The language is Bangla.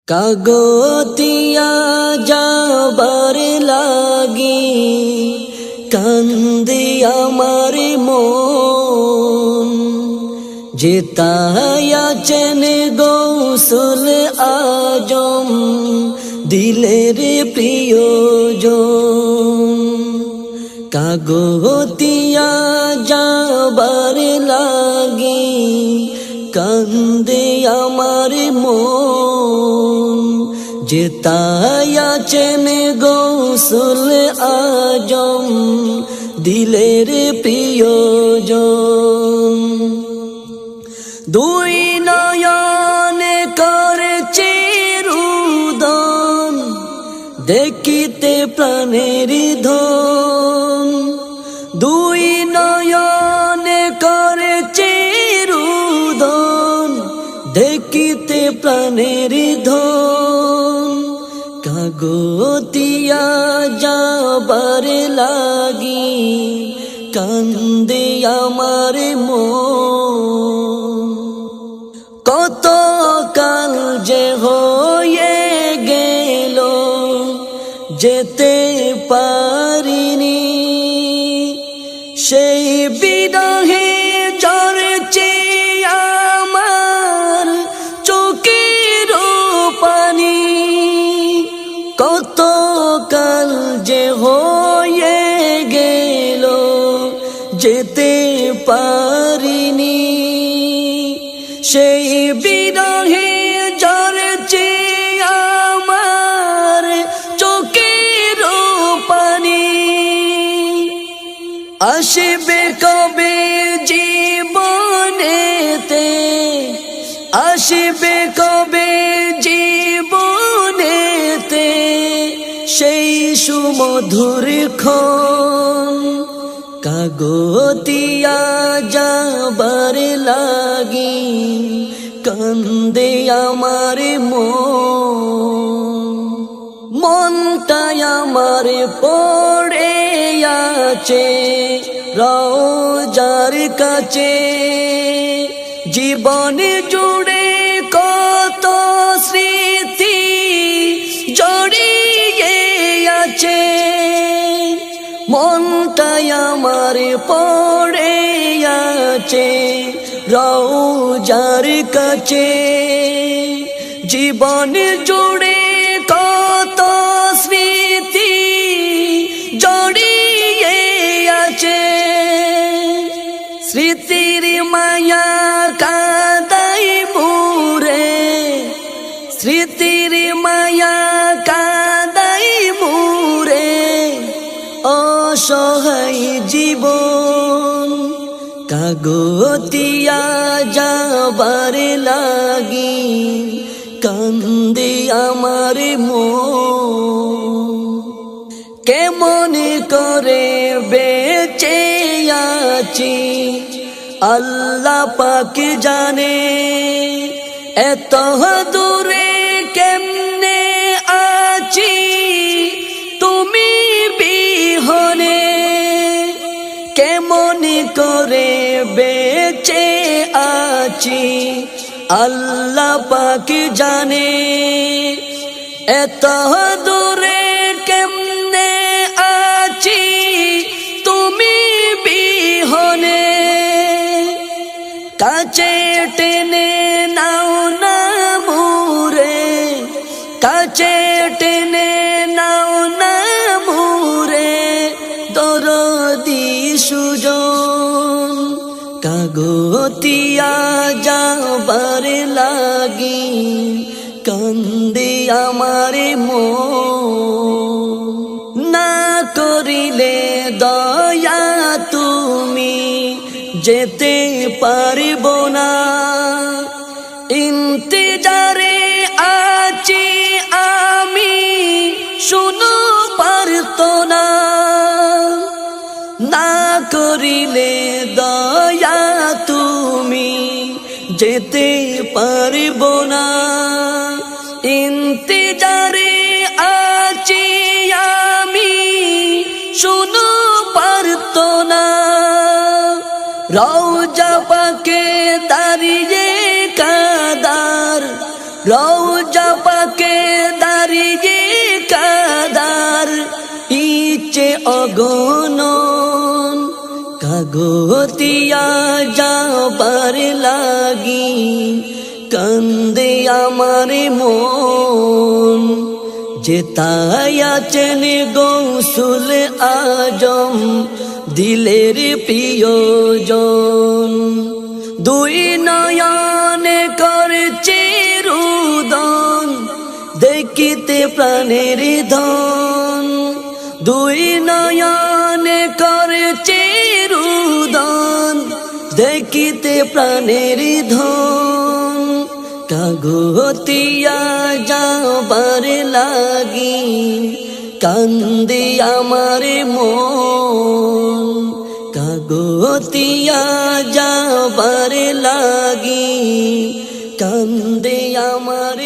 কাগতিয়া যাবার লাগি কান্দে আমার মন, যেতায়াছেন গৌসুল আজম দিলের প্রিয়জন। কাগতিয়া যাবার লাগি কান্দে আমার মন, যেতায়াছেন গৌসুল আজম দিলের প্রিয়জন। দুই নয়নে করেছে রুদন, দেখিতে প্রাণের ধন। দুই নয়নে করেছে রুদন, দেখিতে প্রাণের ধন। কাগতিয়া যাবার লাগি কান্দে আমার মন, কত কাল যে হয়ে গেল যেতে পারিনি। সেই বিরহে ঝরছে আমার চোখের পানি, কত কাল যে হয়ে গেল যেতে পারিনি। সেই বিরহে ঝরছে আমার চোখের পানি। আসবে কবে জীবনেতে, আসবে কবে জীবনেতে সেই সুমধুর ক্ষণ। কাগতিয়া যাবার লাগি কান্দে আমার মন, মনটাই আমার পড়ে আছে রওজার কাছে। জীবন জুড়ে কত স্মৃতি জড়িয়ে আছে, মনটাই আমার পড়ে আছে রওজার কাছে। জীবন জুড়ে কত স্মৃতি জড়িয়ে আছে, স্মৃতির মায়া কাঁদাই মোরে, স্মৃতির মায়া কাঁদাই মোরে অসহায় জীবন। কাগতিয়া যাবার লাগি কান্দে আমার মন, কেমন করে বেঁচে আছি আল্লাহ পাক জানে। এত দূরে কেমনে আছি তুমি বিহনে, কেমন করে বেঁচে আছি আল্লাহ পাক জানে। এত দূরে কেমনে আছি তুমি বিহনে, কাছে টেনে নাও না মোরে, কাছে টেনে নাও না মোরে দরদি সুজন। কাগতিয়া যাবার লাগি কান্দে আমার মন, না করিলে দয়া তুমি যেতে পারব না। ইন্তজারে আছি আমি শুনো পারতো না, না করিলে দয়া তুমি যেতে পারব না। ইন্তজারে আছি আমি শুনো পারতো না। রওজা পাকে দাঁড়িয়ে কাদার, রওজা পাকে দাঁড়িয়ে কাদার ইচ্ছে অগণন কাগতিয়া যাবার লাগি কান্দে আমার মন যে তাই আছেন গৌসুল আজম দিলের প্রিয়জন দুই নয়নে করছে রুদন দেখিতে প্রাণের ধন দুই নয়নে করছে রুদন দেখিতে প্রাণের ধন কাগতিয়া যাবার লাগি কান্দে আমার মন কাগতিয়া যাবার লাগি কান্দে আমার